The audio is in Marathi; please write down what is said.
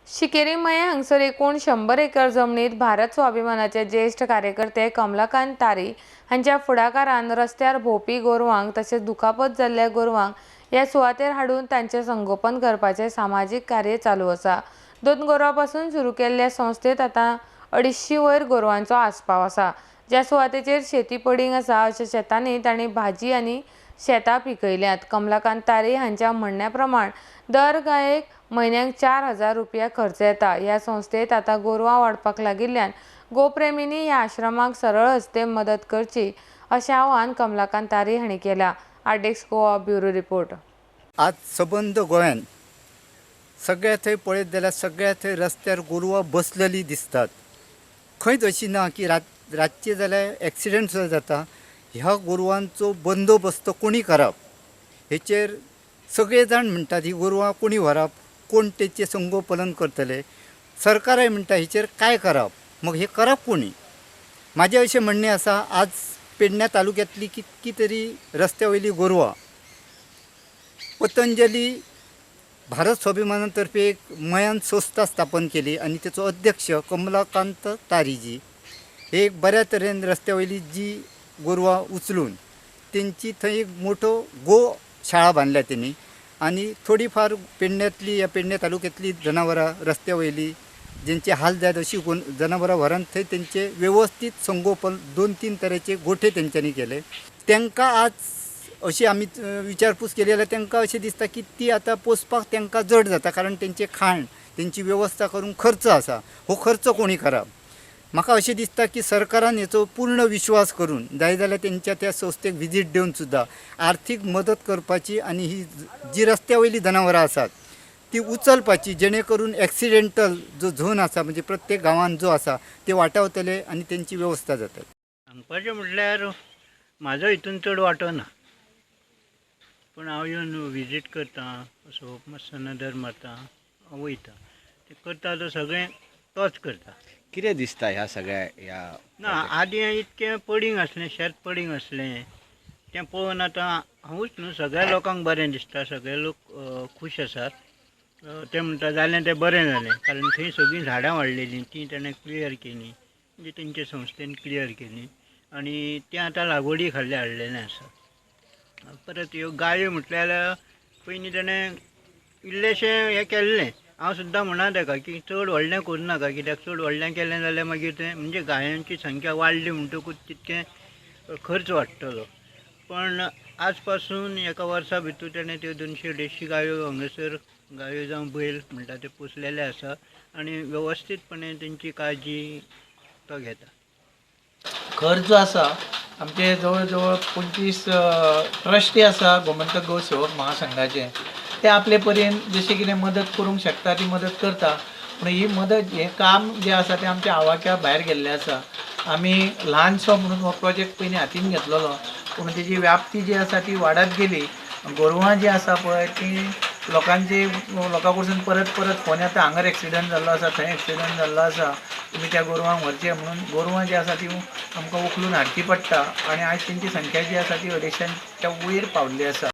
शिकेरी मये हांगसर एकूण 100 एकर जमनीत भारत स्वाभिमानाचे ज्येष्ठ कार्यकर्ते कमलाकांत तारी हांच्या फुडाकारान रस्त्यार भोंवपी गोरवांक तसेच दुखापत जाल्ल्या गोरवांक ह्या सुवातेर हाडून तांचे संगोपन करपाचे सामाजिक कार्य चालू आसा। 2 गोरवांपासून सुरू केल्ल्या संस्थेत आता 250 वयर गोरवांचो आस्पाव आसा। ज्या सुवातेचेर शेती पडींग आसा अशा शेतांनी तांणी भाजी आनी शेतां पिकयल्यात। कमलाकांत तारी हांच्या म्हणण्या प्रमाण दर गायेक म्हयन्याक 4000 रुपया खर्च येता। ह्या संस्थेत आता गोरवां वाडपाक लागिल्ल्यान गोप्रेमींनी ह्या आश्रमाक सरळ हस्ते मदत करची अशें आवाहन कमलाकांत तारी हांणी केला। आरडेक्स गोवा ब्युरो रिपोर्ट। आज सबंद गोंयान सगळ्या थंय पळयत जाल्यार सगळ्या थंय रस्त्यार गोरवां बसलेलीं दिसतात। खंयच अशी ना की रातचे जाल्यार एक्सिडेंट सुद्दां जाता। ह्या गोरवांचो बंदोबस्त कोणी करप हेचेर सगळे जाण म्हणटात ही गोरवां कोणी व्हरप, कोण तेचे संगोपन करतले, सरकाराय म्हणटा हेचेर काय करप, मग हे करप कोणी? म्हाजें अशें म्हणणें आसा, आज पेडण्या तालुक्यांतली कितकी तरी रस्त्या वयली गोरवां पतंजली भारत स्वाभिमानातर्फे एक मयान संस्था स्थापन केली आणि त्याचो अध्यक्ष कमलाकांत तारीजी हे एक बऱ्या तरेन रस्त्या वयली जी गोरवां उचलून तेंची थंय एक मोठो गो शाळा बांदल्या त्यांनी आणि थोडीफार पेडण्यातली या पेडण्या तालुक्यांतली जनावरां रस्त्या वयली जेंचे हाल जायत अशी जनावरां व्हरून थंय तेंचे व्यवस्थित संगोपन 2-3 तरेचे गोठे तेंच्यांनी केले। तांकां आज अशी आमी विचारपूस केली जाल्यार तांकां अशें दिसता की ती आतां पोसपाक तांकां जड जाता, कारण तेंचे खाण तेंची व्यवस्था करूंक खर्च आसा, हो खर्च कोणी करप? म्हाका अशें दिसता की सरकारान हेचो पूर्ण विश्वास करून जाय जाल्यार तेंच्या त्या संस्थेक विजीट दिवन सुद्दां आर्थीक मदत करपाची आणि ही जी रस्त्या वयली जनावरां आसात ती उचलपाची, जेणे करून एक्सिडेंटल जो झोन आसा म्हणजे प्रत्येक गांवांत जो आसा ते वाटावतले आणि तेंची व्यवस्था जातली। सांगपाचें म्हटल्यार म्हाजो हितून चड वांटो ना, पूण हांव येवन विजीट करता, असो मातसो नदर मारता, वयता, ते करता तो सगळें तोच करता। कितें दिसता ह्या सगळ्या ह्या ना आदीं इतकें पडींग आसलें, शेत पडींग आसलें, तें पळोवन आतां हांवूच न्हू सगळ्या लोकांक बरें दिसता, सगळे लोक खूश आसात। ते म्हणटा जालें तें बरें जालें, कारण थंय सगळीं झाडां वाडलेलीं ती ताणें क्लियर केलीं, म्हणजे तेंचे संस्थेन क्लियर केलीं आनी तें आतां लागवडी खाली हाडलेलें आसा। परत ह्यो गायो म्हटल्यार पयलीं ताणें इल्लेशें हें केल्लें, हांव सुद्दां म्हणा ताका की चड व्हडलें करूं नाका, कित्याक चड व्हडलें केलें जाल्यार मागीर तें म्हणजे गायांची संख्या वाडली म्हणटकूच तितकें खर्च वाडटलो। पण आज पासून एका वर्सा भितर तेणें त्यो 200-150 गायो हांगासर गायो जावं बैल म्हणटा ते पोसलेले आसा आनी वेवस्थीतपणे तेंची काळजी तो घेता। खर्च आसा आमचे जवळ जवळ 25 ट्रस्टी आसा गोमंतक गौसेवक महासंघाचे, ते आपले परीन जशें कितें मदत करूंक शकता ती मदत करता। पूण ही मदत हें काम जें आसा तें आमच्या आवाक्या भायर गेल्लें आसा। आमी ल्हानसो म्हणून हो प्रोजेक्ट पयलीं हातीन घेतलेलो, पूण तेजी व्याप्ती जी आसा ती वाडत गेली। गोरवां जी आसा पळय ती लोकां कडसून परत परत फोन येता, हांगर एक्सिडंट जाल्लो आसा, थंय एक्सिडंट जाल्लो आसा, तुमी त्या गोरवांक व्हरचें म्हणून। गोरवां जी आसा ती आमकां उखलून हाडची पडटा आनी आयज तेंची संख्या जी आसा ती 250च्या वयर पावल्ली आसा।